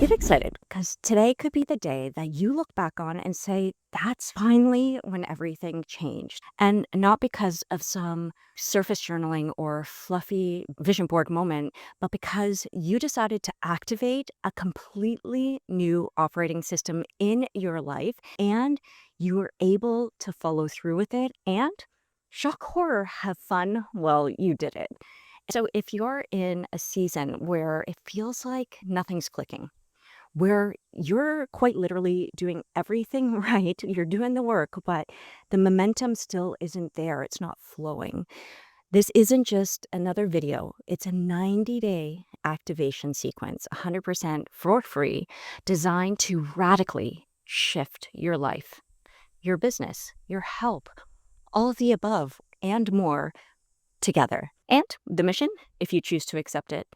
Get excited because today could be the day that you look back on and say, that's finally when everything changed. And not because of some surface journaling or fluffy vision board moment, but because you decided to activate a completely new operating system in your life and you were able to follow through with it and, shock horror, have fun while you did it. So if you're in a season where it feels like nothing's clicking, where you're quite literally doing everything right, you're doing the work, but the momentum still isn't there, it's not flowing. This isn't just another video, it's a 90-day activation sequence, 100% for free, designed to radically shift your life, your business, your health, all of the above and more together. And the mission, if you choose to accept it,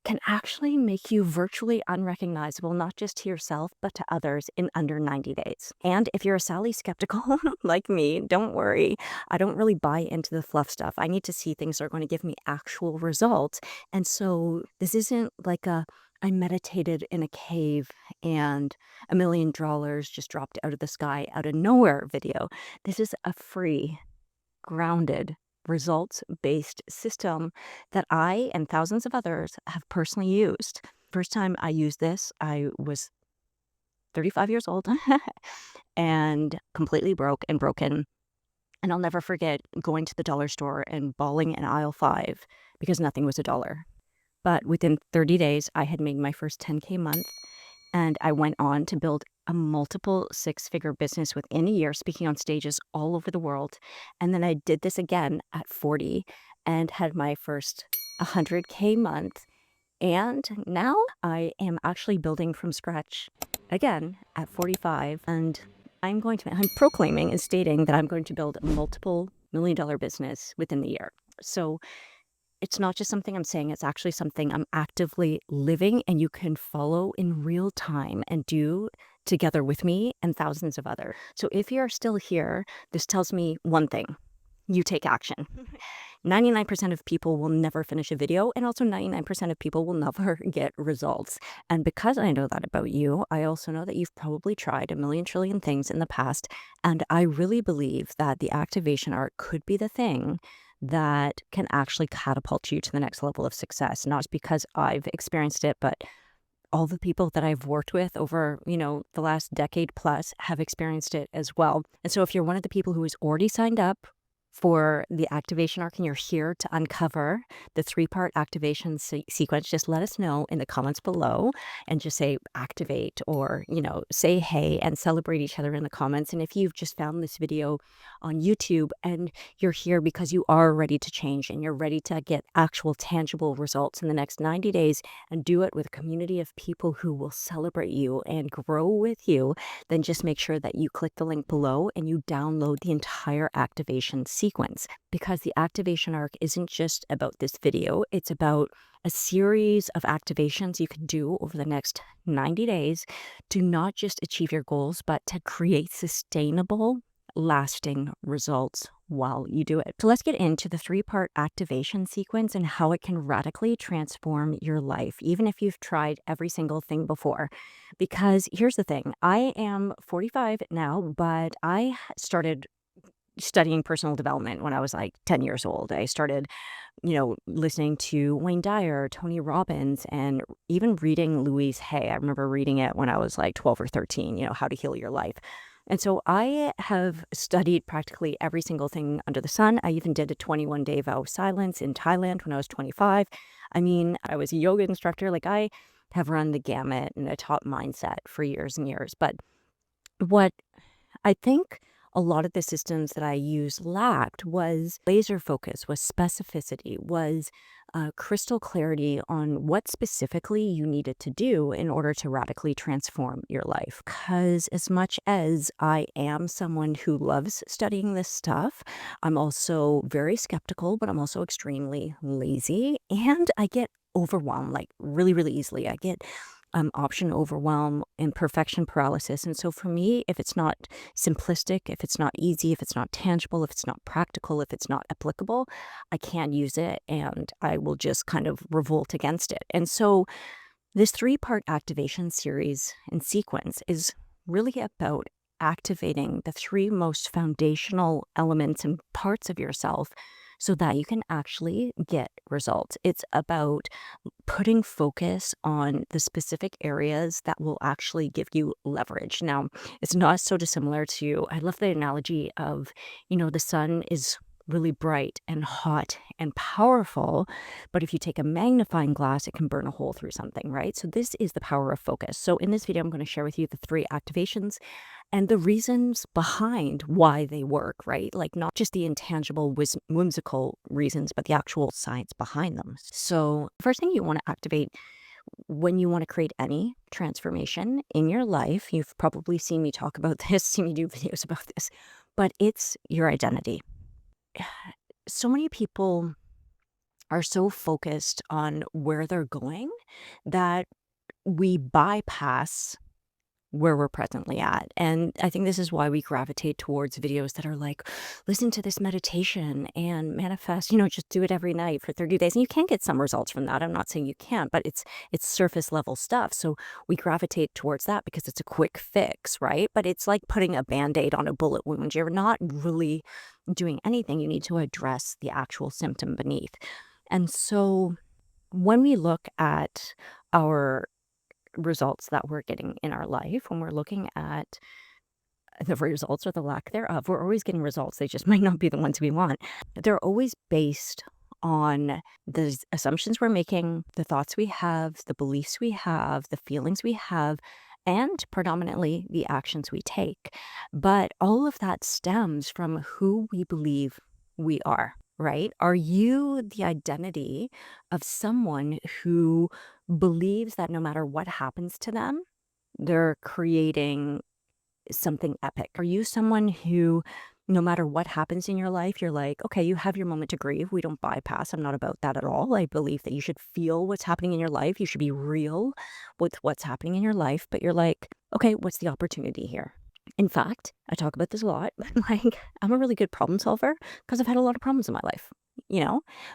can actually make you virtually unrecognizable, not just to yourself, but to others in under 90 days. And if you're a Sally skeptical like me, don't worry. I don't really buy into the fluff stuff. I need to see things that are going to give me actual results. And so this isn't like I meditated in a cave and $1 million just dropped out of the sky, out of nowhere video. This is a free, grounded, results-based system that I and thousands of others have personally used. First time I used this, I was 35 years old and completely broke and broken. And I'll never forget going to the dollar store and bawling in aisle 5 because nothing was a dollar. But within 30 days, I had made my first 10K month, and I went on to build a multiple six-figure business within a year, speaking on stages all over the world. And then I did this again at 40 and had my first 100K month. And now I am actually building from scratch again at 45. And I'm proclaiming and stating that I'm going to build a multiple $1 million business within the year. So it's not just something I'm saying, it's actually something I'm actively living, and you can follow in real time and do together with me and thousands of others. So if you're still here, this tells me one thing: you take action. 99% of people will never finish a video, and also 99% of people will never get results. And because I know that about you, I also know that you've probably tried a million trillion things in the past, and I really believe that the activation art could be the thing that can actually catapult you to the next level of success. Not because I've experienced it, but all the people that I've worked with over, the last decade plus have experienced it as well. And so if you're one of the people who has already signed up for the activation arc and you're here to uncover the 3-part activation sequence, just let us know in the comments below and just say activate, or, say hey and celebrate each other in the comments. And if you've just found this video on YouTube and you're here because you are ready to change and you're ready to get actual tangible results in the next 90 days and do it with a community of people who will celebrate you and grow with you, then just make sure that you click the link below and you download the entire activation sequence, because the activation arc isn't just about this video, it's about a series of activations you can do over the next 90 days to not just achieve your goals, but to create sustainable, lasting results while you do it. So let's get into the 3-part activation sequence and how it can radically transform your life, even if you've tried every single thing before. Because here's the thing, I am 45 now, but I started studying personal development when I was like 10 years old. I started, listening to Wayne Dyer, Tony Robbins, and even reading Louise Hay. I remember reading it when I was like 12 or 13, How to Heal Your Life. And so I have studied practically every single thing under the sun. I even did a 21-day vow of silence in Thailand when I was 25. I mean, I was a yoga instructor. Like, I have run the gamut and I taught mindset for years and years. But what I think a lot of the systems that I used lacked was laser focus, was specificity, was crystal clarity on what specifically you needed to do in order to radically transform your life. Because as much as I am someone who loves studying this stuff, I'm also very skeptical, but I'm also extremely lazy, and I get overwhelmed like really, really easily. I get option overwhelm and perfection paralysis. And so for me, if it's not simplistic, if it's not easy, if it's not tangible, if it's not practical, if it's not applicable, I can't use it, and I will just kind of revolt against it. And so This 3-part activation series and sequence is really about activating the 3 most foundational elements and parts of yourself so that you can actually get results. It's about putting focus on the specific areas that will actually give you leverage. Now, it's not so dissimilar to, I love the analogy of, the sun is really bright and hot and powerful, but if you take a magnifying glass, it can burn a hole through something, right? So this is the power of focus. So in this video, I'm going to share with you the 3 activations and the reasons behind why they work, right? Like not just the intangible, whimsical reasons, but the actual science behind them. So first thing you want to activate when you want to create any transformation in your life, you've probably seen me talk about this, seen me do videos about this, but it's your identity. So many people are so focused on where they're going that we bypass where we're presently at. And I think this is why we gravitate towards videos that are like, listen to this meditation and manifest, just do it every night for 30 days. And you can get some results from that. I'm not saying you can't, but it's surface level stuff. So we gravitate towards that because it's a quick fix, right? But it's like putting a Band-Aid on a bullet wound. You're not really doing anything. You need to address the actual symptom beneath. And so when we look at our results that we're getting in our life, when we're looking at the results or the lack thereof, we're always getting results. They just might not be the ones we want. They're always based on the assumptions we're making, the thoughts we have, the beliefs we have, the feelings we have, and predominantly the actions we take. But all of that stems from who we believe we are, right? Are you the identity of someone who believes that no matter what happens to them, they're creating something epic? Are you someone who, no matter what happens in your life, you're like, okay, you have your moment to grieve. We don't bypass. I'm not about that at all. I believe that you should feel what's happening in your life. You should be real with what's happening in your life. But you're like, okay, what's the opportunity here? In fact, I talk about this a lot. Like, I'm a really good problem solver because I've had a lot of problems in my life,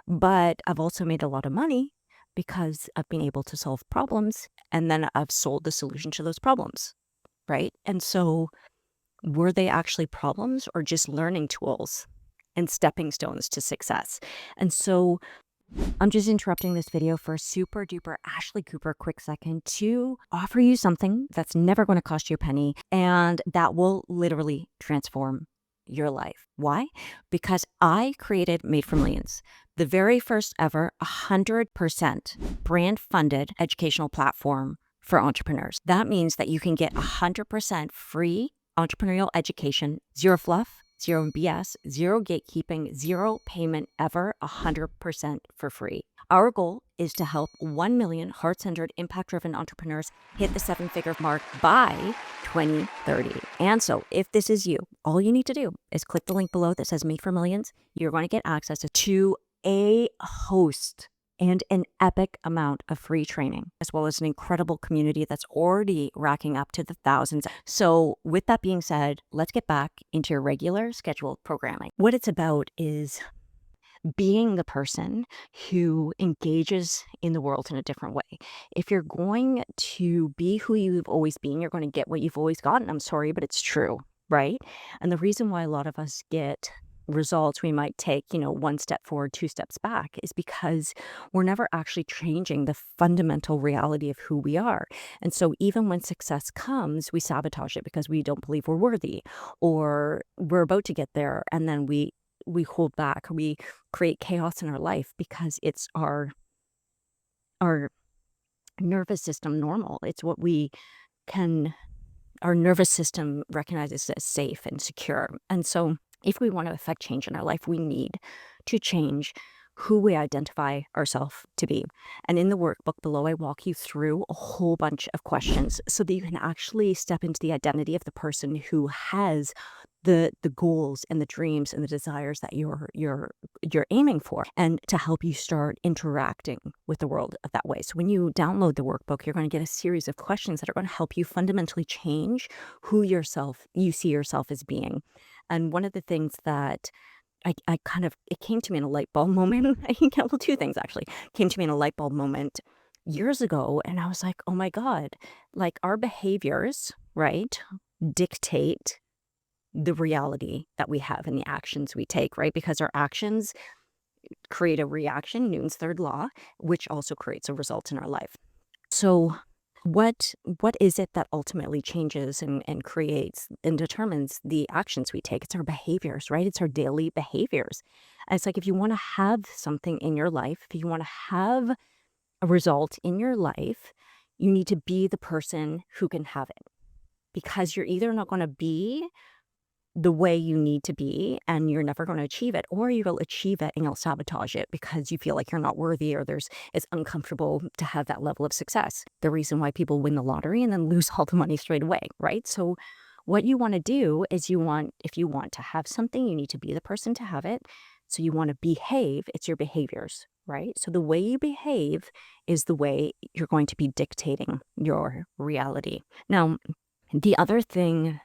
but I've also made a lot of money because I've been able to solve problems, and then I've sold the solution to those problems, right? And so were they actually problems or just learning tools and stepping stones to success? And so I'm just interrupting this video for a super duper Ashley Cooper quick second to offer you something that's never going to cost you a penny and that will literally transform your life. Why? Because I created Made for Millions, the very first ever 100% brand funded educational platform for entrepreneurs. That means that you can get 100% free entrepreneurial education, zero fluff, zero BS, zero gatekeeping, zero payment ever, 100% for free. Our goal is to help 1 million heart-centered, impact-driven entrepreneurs hit the 7-figure mark by 2030. And so if this is you, all you need to do is click the link below that says Made for Millions. You're going to get access to a host and an epic amount of free training, as well as an incredible community that's already racking up to the thousands. So with that being said, let's get back into your regular scheduled programming. What it's about is being the person who engages in the world in a different way. If you're going to be who you've always been, you're going to get what you've always gotten. I'm sorry, but it's true, right? And the reason why a lot of us get results we might take, 1 step forward, 2 steps back, is because we're never actually changing the fundamental reality of who we are. And so even when success comes, we sabotage it because we don't believe we're worthy, or we're about to get there and then we hold back, we create chaos in our life because it's our nervous system normal. It's what our nervous system recognizes as safe and secure. And so if we want to affect change in our life, we need to change who we identify ourselves to be. And in the workbook below, I walk you through a whole bunch of questions so that you can actually step into the identity of the person who has the goals and the dreams and the desires that you're aiming for, and to help you start interacting with the world that way. So when you download the workbook, you're going to get a series of questions that are going to help you fundamentally change who you see yourself as being. And one of the things that it came to me in a light bulb moment. Well, 2 things actually came to me in a light bulb moment years ago, and I was like, oh my God, like our behaviors, right, dictate the reality that we have and the actions we take, right? Because our actions create a reaction, Newton's third law, which also creates a result in our life. So what is it that ultimately changes and creates and determines the actions we take? It's our behaviors, right? It's our daily behaviors. And it's like if you want to have something in your life, if you want to have a result in your life, you need to be the person who can have it. Because you're either not going to be the way you need to be and you're never going to achieve it, or you'll achieve it and you'll sabotage it because you feel like you're not worthy, or it's uncomfortable to have that level of success. The reason why people win the lottery and then lose all the money straight away, right? So what you want to do is if you want to have something, you need to be the person to have it. So you want to behave, it's your behaviors, right? So the way you behave is the way you're going to be dictating your reality. Now, the other thing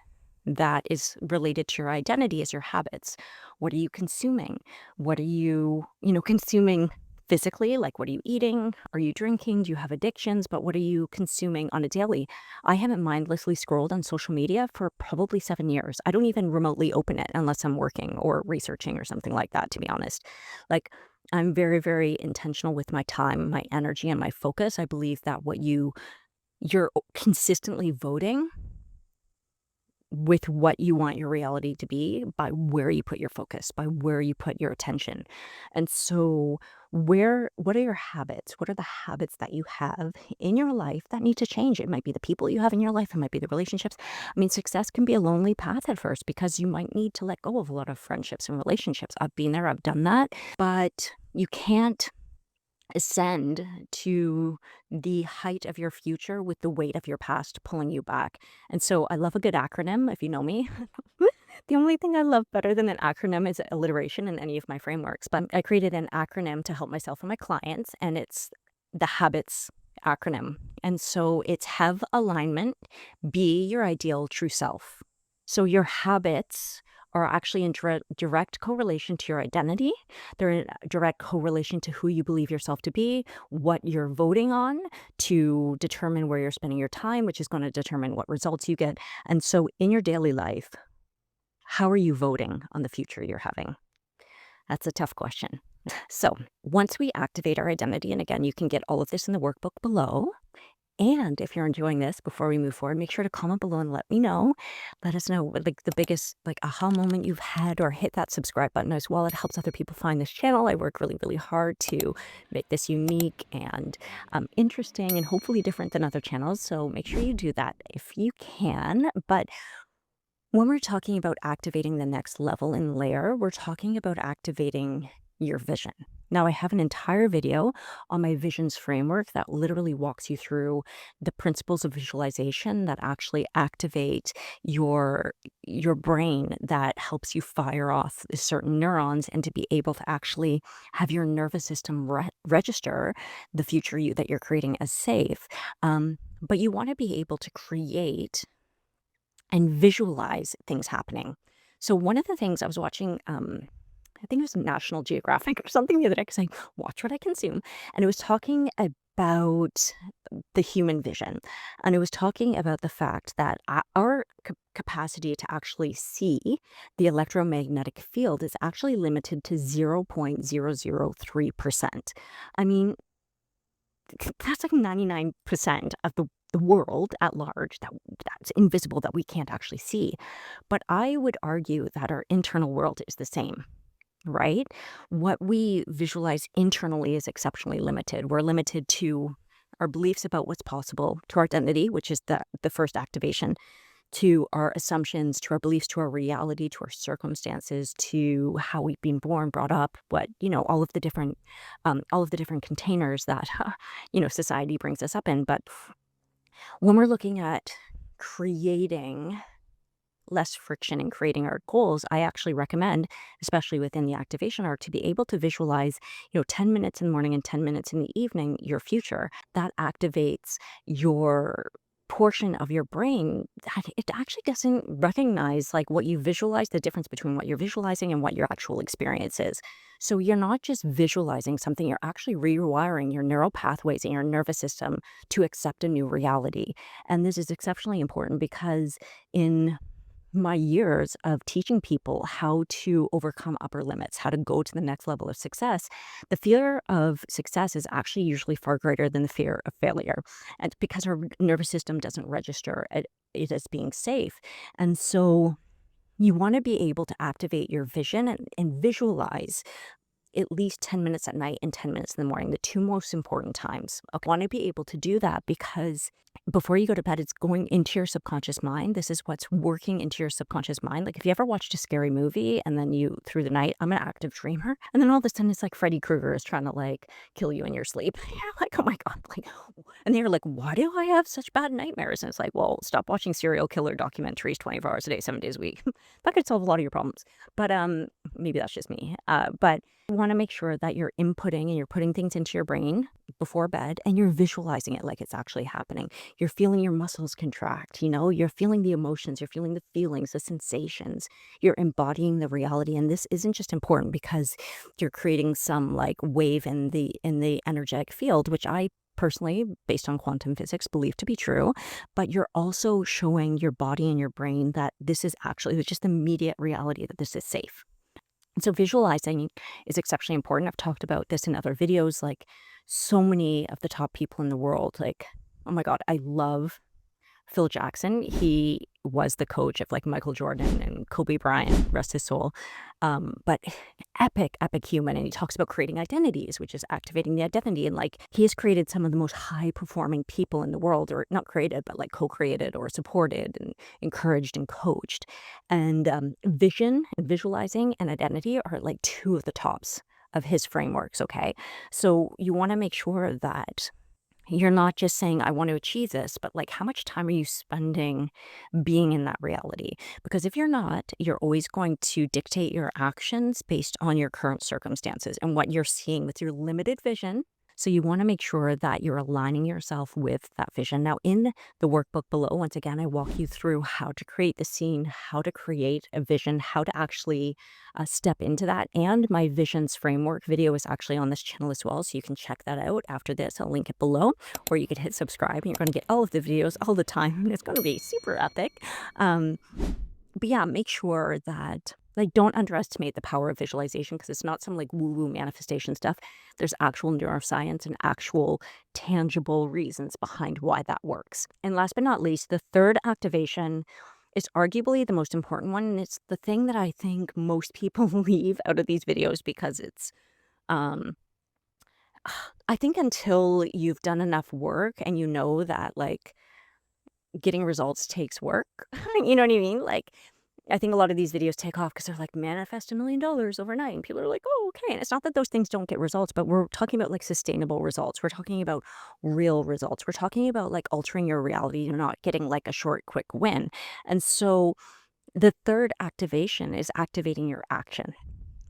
that is related to your identity is your habits. What are you consuming? What are you, consuming physically? Like, what are you eating? Are you drinking? Do you have addictions? But what are you consuming on a daily? I haven't mindlessly scrolled on social media for probably 7 years. I don't even remotely open it unless I'm working or researching or something like that, to be honest. Like, I'm very, very intentional with my time, my energy, and my focus. I believe that you're consistently voting with what you want your reality to be by where you put your focus, by where you put your attention. And so what are your habits? What are the habits that you have in your life that need to change? It might be the people you have in your life, it might be the relationships. I mean, success can be a lonely path at first because you might need to let go of a lot of friendships and relationships. I've been there, I've done that, but you can't ascend to the height of your future with the weight of your past pulling you back. And so I love a good acronym, if you know me. The only thing I love better than an acronym is alliteration in any of my frameworks. But I created an acronym to help myself and my clients, and it's the HABITS acronym. And so it's have alignment, be your ideal true self. So your habits are actually in direct correlation to your identity. They're in direct correlation to who you believe yourself to be, what you're voting on to determine where you're spending your time, which is going to determine what results you get. And so in your daily life, how are you voting on the future you're having? That's a tough question. So once we activate our identity, and again, you can get all of this in the workbook below. And if you're enjoying this, before we move forward, make sure to comment below and let me know. Let us know what, like, the biggest aha moment you've had, or hit that subscribe button as well. It helps other people find this channel. I work really, really hard to make this unique and interesting and hopefully different than other channels. So make sure you do that if you can. But when we're talking about activating the next level and layer, we're talking about activating your vision. Now, I have an entire video on my visions framework that literally walks you through the principles of visualization that actually activate your brain, that helps you fire off certain neurons and to be able to actually have your nervous system register the future you that you're creating as safe. But you want to be able to create and visualize things happening. So one of the things I was watching, I think it was National Geographic or something the other day, because I watch what I consume, and it was talking about the human vision, and it was talking about the fact that our capacity to actually see the electromagnetic field is actually limited to 0.003%. I mean, that's like 99% of the world at large that's invisible, that we can't actually see. But I would argue that our internal world is the same, right? What we visualize internally is exceptionally limited. We're limited to our beliefs about what's possible, to our identity, which is the first activation, to our assumptions, to our beliefs, to our reality, to our circumstances, to how we've been born, brought up, all of the different containers that, society brings us up in. But when we're looking at creating less friction and creating our goals, I actually recommend, especially within the activation arc, to be able to visualize, 10 minutes in the morning and 10 minutes in the evening, your future. That activates your portion of your brain that it actually doesn't recognize like what you visualize, the difference between what you're visualizing and what your actual experience is. So you're not just visualizing something, you're actually rewiring your neural pathways in your nervous system to accept a new reality. And this is exceptionally important because in my years of teaching people how to overcome upper limits, how to go to the next level of success, the fear of success is actually usually far greater than the fear of failure. And it's because our nervous system doesn't register it as being safe. And so you want to be able to activate your vision and visualize at least 10 minutes at night and 10 minutes in the morning, the two most important times. I want to be able to do that because before you go to bed, it's going into your subconscious mind. This is what's working into your subconscious mind. Like if you ever watched a scary movie and then you, through the night, I'm an active dreamer. And then all of a sudden it's like Freddy Krueger is trying to like kill you in your sleep. You're like, oh my God. Like, and they're like, why do I have such bad nightmares? And it's like, well, stop watching serial killer documentaries 24 hours a day, 7 days a week. That could solve a lot of your problems. But maybe that's just me. But you want to make sure that you're inputting and you're putting things into your brain before bed and you're visualizing it like it's actually happening. You're feeling your muscles contract, you're feeling the emotions, you're feeling the feelings, the sensations, you're embodying the reality. And this isn't just important because you're creating some like wave in the energetic field, which I personally, based on quantum physics, believe to be true, but you're also showing your body and your brain that this is actually just immediate reality, that this is safe. And so visualizing is exceptionally important. I've talked about this in other videos, like so many of the top people in the world, like, oh my God, I love Phil Jackson. He was the coach of like Michael Jordan and Kobe Bryant, rest his soul. But epic human. And he talks about creating identities, which is activating the identity. And like he has created some of the most high performing people in the world, or not created, but like co-created or supported and encouraged and coached. And vision and visualizing and identity are like two of the tops of his frameworks. Okay. So you want to make sure that you're not just saying, I want to achieve this, but like, how much time are you spending being in that reality? Because if you're not, you're always going to dictate your actions based on your current circumstances and what you're seeing with your limited vision. So you want to make sure that you're aligning yourself with that vision. Now, in the workbook below, once again, I walk you through how to create the scene, how to create a vision, how to actually step into that. And my visions framework video is actually on this channel as well. So you can check that out after this. I'll link it below, or you could hit subscribe and you're going to get all of the videos all the time. It's going to be super epic. But yeah, make sure that like don't underestimate the power of visualization because it's not some like woo-woo manifestation stuff. There's actual neuroscience and actual tangible reasons behind why that works. And last but not least, the third activation is arguably the most important one. And it's the thing that I think most people leave out of these videos because it's um I think until you've done enough work and you know that like getting results takes work. You know what I mean? Like, I think a lot of these videos take off because they're like, manifest $1 million overnight. And people are like, oh, okay. And it's not that those things don't get results, but we're talking about like sustainable results. We're talking about real results. We're talking about like altering your reality. You're not getting like a short, quick win. And so the third activation is activating your action.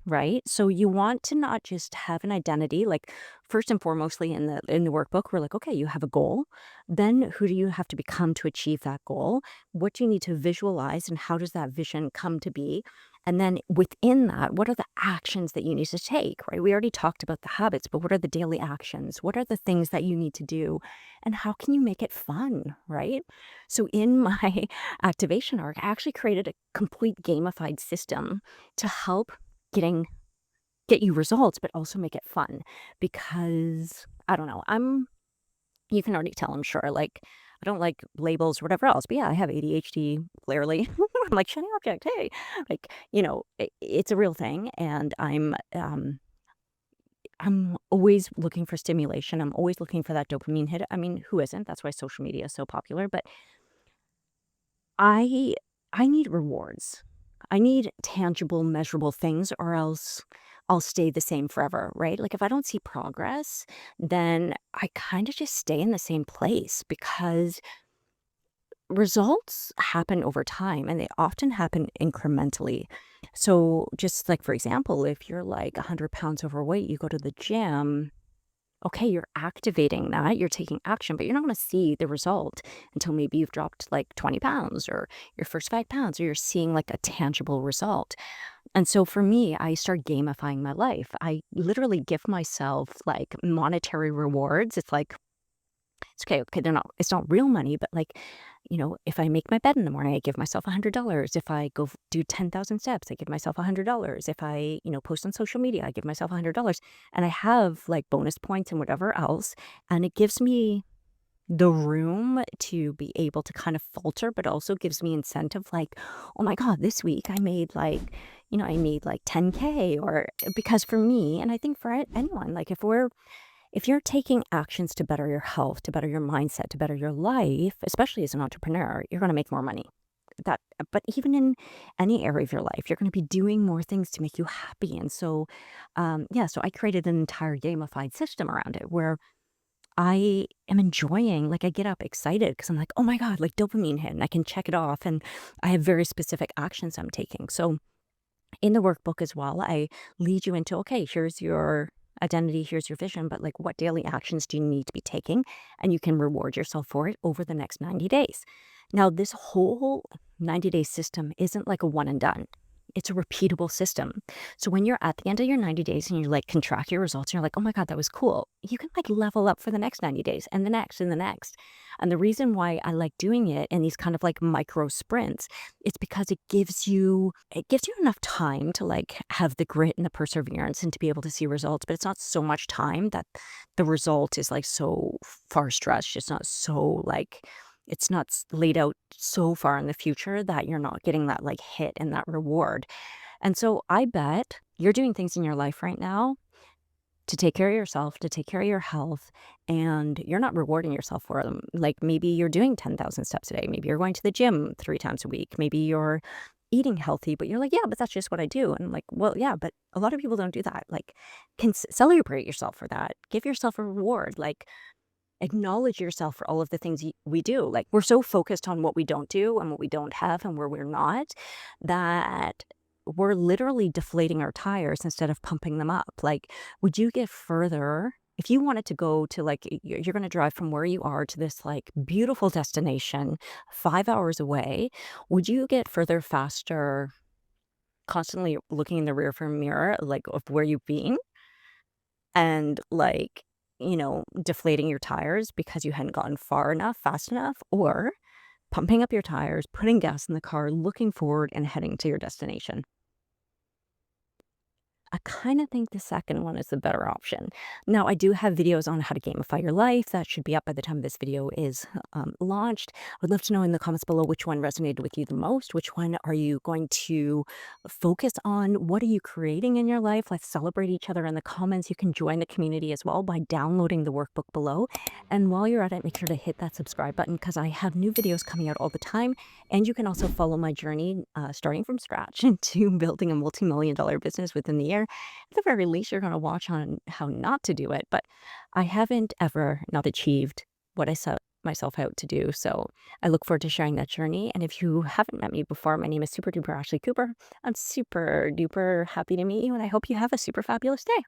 Right? So you want to not just have an identity, like first and foremostly in the workbook, we're like, okay, you have a goal. Then who do you have to become to achieve that goal? What do you need to visualize and how does that vision come to be? And then within that, what are the actions that you need to take, right? We already talked about the habits, but what are the daily actions? What are the things that you need to do? And how can you make it fun, right? So in my activation arc, I actually created a complete gamified system to help get you results, but also make it fun because I don't know, you can already tell, I'm sure, like I don't like labels or whatever else, but yeah, I have ADHD clearly. I'm like shiny object, hey, like, it's a real thing. And I'm always looking for stimulation. I'm always looking for that dopamine hit. I mean, who isn't? That's why social media is so popular, but I I need rewards. I need tangible, measurable things or else I'll stay the same forever, right? Like if I don't see progress, then I kind of just stay in the same place because results happen over time and they often happen incrementally. So just like for example, if you're like 100 pounds overweight, you go to the gym, okay, you're activating that, you're taking action, but you're not going to see the result until maybe you've dropped like 20 pounds or your first 5 pounds, or you're seeing like a tangible result. And so for me, I start gamifying my life. I literally give myself like monetary rewards. It's like, it's okay, it's not real money, but like, if I make my bed in the morning, I give myself $100. If I go do 10,000 steps, I give myself $100. If I, post on social media, I give myself $100. And I have like bonus points and whatever else. And it gives me the room to be able to kind of falter, but also gives me incentive like, oh my God, this week I made like 10K, or because for me, and I think for anyone, like if you're taking actions to better your health, to better your mindset, to better your life, especially as an entrepreneur, you're going to make more money. But even in any area of your life, you're going to be doing more things to make you happy. And so, yeah, so I created an entire gamified system around it where I am enjoying, like I get up excited because I'm like, oh my God, like dopamine hit, and I can check it off. And I have very specific actions I'm taking. So in the workbook as well, I lead you into, okay, here's your identity, here's your vision, but like what daily actions do you need to be taking? And you can reward yourself for it over the next 90 days. Now, this whole 90-day system isn't like a one and done. It's a repeatable system. So when you're at the end of your 90 days and you like can track your results and you're like, oh my God, that was cool, you can like level up for the next 90 days and the next and the next. And the reason why I like doing it in these kind of like micro sprints, it's because it gives you enough time to like have the grit and the perseverance and to be able to see results. But it's not so much time that the result is like so far stretched. It's not laid out so far in the future that you're not getting that like hit and that reward. And so I bet you're doing things in your life right now to take care of yourself, to take care of your health, and you're not rewarding yourself for them. Like maybe you're doing 10,000 steps a day. Maybe you're going to the gym 3 times a week. Maybe you're eating healthy, but you're like, yeah, but that's just what I do. And I'm like, well, yeah, but a lot of people don't do that. Like, celebrate yourself for that. Give yourself a reward. Like, acknowledge yourself for all of the things we do. Like, we're so focused on what we don't do and what we don't have and where we're not, that we're literally deflating our tires instead of pumping them up. Like, would you get further if you wanted to go to like you're going to drive from where you are to this like beautiful destination 5 hours away? Would you get further faster constantly looking in the rearview mirror like of where you've been, and like, deflating your tires because you hadn't gotten far enough, fast enough, or pumping up your tires, putting gas in the car, looking forward and heading to your destination? I kind of think the second one is the better option. Now, I do have videos on how to gamify your life that should be up by the time this video is launched. I would love to know in the comments below which one resonated with you the most. Which one are you going to focus on? What are you creating in your life? Let's celebrate each other in the comments. You can join the community as well by downloading the workbook below. And while you're at it, make sure to hit that subscribe button because I have new videos coming out all the time. And you can also follow my journey starting from scratch into building a multi-million-dollar business within the year. At the very least, you're going to watch on how not to do it. But I haven't ever not achieved what I set myself out to do. So I look forward to sharing that journey. And if you haven't met me before, my name is Super Duper Ashley Cooper. I'm super duper happy to meet you, and I hope you have a super fabulous day.